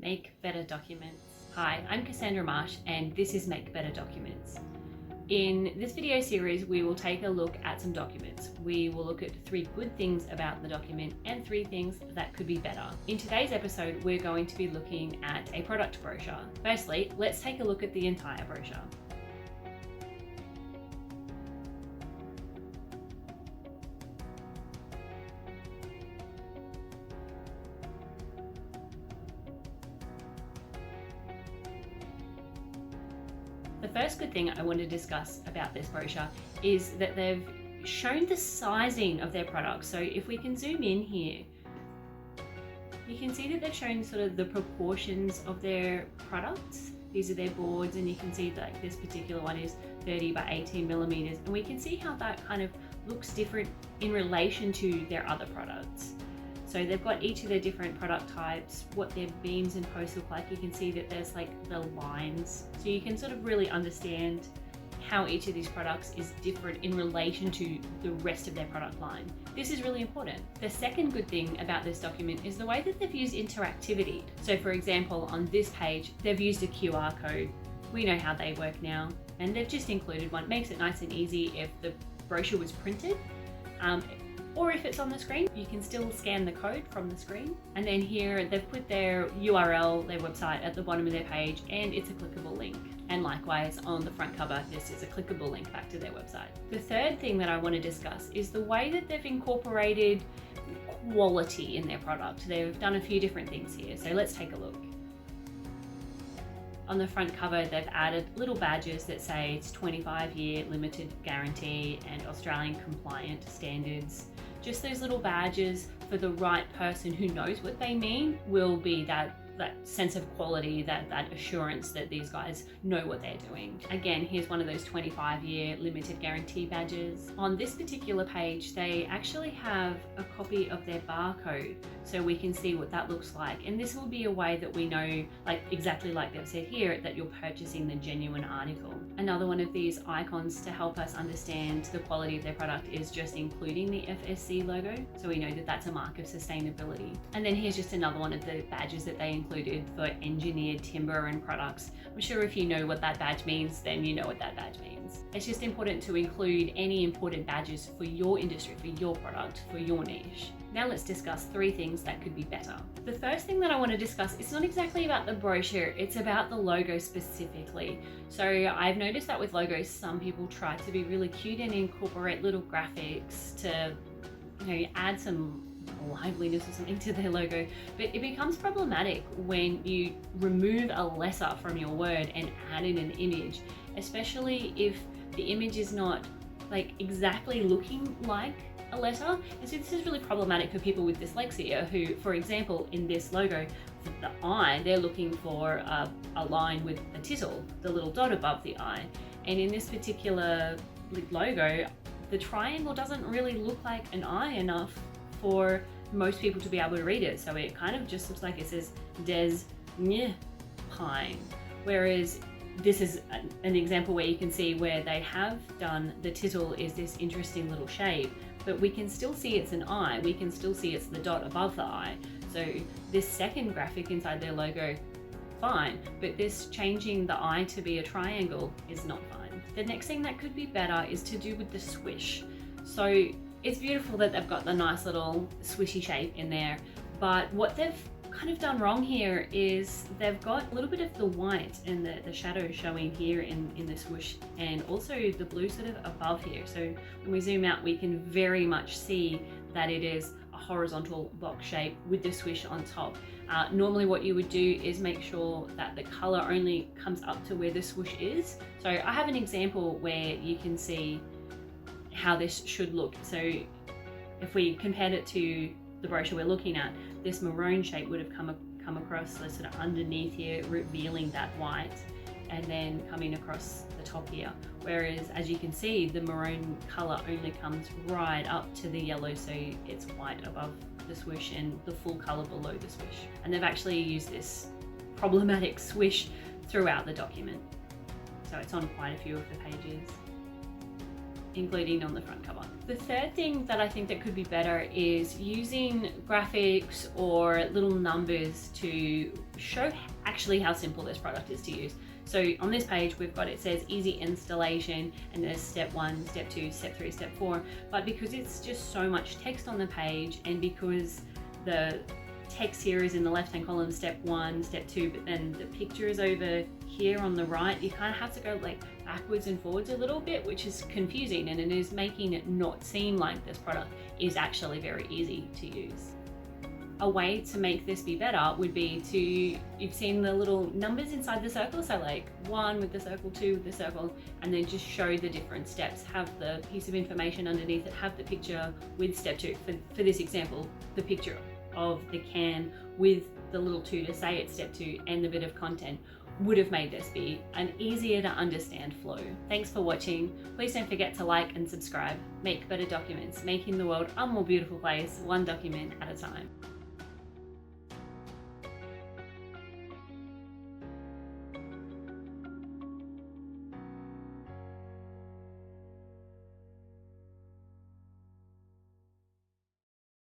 Make Better Documents. Hi, I'm Cassandra Marsh and this is Make Better Documents. In this video series, we will take a look at some documents. We will look at 3 good things about the document and 3 things that could be better. In today's episode, we're going to be looking at a product brochure. Firstly, let's take a look at the entire brochure. The first good thing I want to discuss about this brochure is that they've shown the sizing of their products. So if we can zoom in here, you can see that they've shown sort of the proportions of their products. These are their boards, and you can see that this particular one is 30 by 18 millimeters. And we can see how that kind of looks different in relation to their other products. So they've got each of their different product types, what their beams and posts look like. You can see that there's like the lines. So you can sort of really understand how each of these products is different in relation to the rest of their product line. This is really important. The second good thing about this document is the way that they've used interactivity. So for example, on this page, they've used a QR code. We know how they work now, and they've just included one. It makes it nice and easy if the brochure was printed. Or if it's on the screen, you can still scan the code from the screen. And then here they've put their URL, their website at the bottom of their page, and it's a clickable link. And likewise on the front cover, this is a clickable link back to their website. The third thing that I want to discuss is the way that they've incorporated quality in their product. They've done a few different things here, so let's take a look. On the front cover, they've added little badges that say it's 25-year limited guarantee and Australian compliant standards. Just those little badges for the right person who knows what they mean will be that sense of quality, that assurance that these guys know what they're doing. Again, here's one of those 25-year limited guarantee badges. On this particular page, they actually have a copy of their barcode, so we can see what that looks like. And this will be a way that we know, like exactly like they've said here, that you're purchasing the genuine article. Another one of these icons to help us understand the quality of their product is just including the FSC logo, so we know that that's a mark of sustainability. And then here's just another one of the badges that they included for engineered timber and products. I'm sure if you know what that badge means, then you know what that badge means. It's just important to include any important badges for your industry, for your product, for your niche. Now let's discuss 3 things that could be better. The first thing that I want to discuss is not exactly about the brochure, it's about the logo specifically. So I've noticed that with logos, some people try to be really cute and incorporate little graphics to, add some liveliness or something to their logo, but it becomes problematic when you remove a letter from your word and add in an image, especially if the image is not like exactly looking like a letter. And so this is really problematic for people with dyslexia who, for example, in this logo, for the eye, they're looking for a line with a tittle, the little dot above the eye. And in this particular logo, the triangle doesn't really look like an eye enough for most people to be able to read it. So it kind of just looks like it says Des Pine. Whereas this is an example where you can see where they have done the tittle is this interesting little shape, but we can still see it's an eye. We can still see it's the dot above the eye. So this second graphic inside their logo, fine, but this changing the eye to be a triangle is not fine. The next thing that could be better is to do with the swish. So it's beautiful that they've got the nice little swishy shape in there, but what they've kind of done wrong here is they've got a little bit of the white and the shadow showing here in the swoosh, and also the blue sort of above here. So when we zoom out, we can very much see that it is a horizontal box shape with the swish on top. Normally what you would do is make sure that the color only comes up to where the swoosh is. So I have an example where you can see how this should look. So if we compared it to the brochure we're looking at, this maroon shape would have come across the sort of underneath here, revealing that white, and then coming across the top here. Whereas as you can see, the maroon color only comes right up to the yellow, so it's white above the swish and the full color below the swish. And they've actually used this problematic swish throughout the document. So it's on quite a few of the pages. including on the front cover. The third thing that I think that could be better is using graphics or little numbers to show actually how simple this product is to use. So on this page, we've got, it says easy installation, and there's step 1, step 2, step 3, step 4. But because it's just so much text on the page, and because the text here is in the left-hand column, step 1, step 2, but then the picture is over here on the right, you kind of have to go like backwards and forwards a little bit, which is confusing, and it is making it not seem like this product is actually very easy to use. A way to make this be better would be to, you've seen the little numbers inside the circle, so like 1 with the circle, 2 with the circle, and then just show the different steps. Have the piece of information underneath it, have the picture with step 2. For this example, the picture of the can with the little 2 to say it's step 2 and the bit of content would have made this be an easier to understand flow. Thanks for watching. Please don't forget to like and subscribe. Make better documents, making the world a more beautiful place, one document at a time.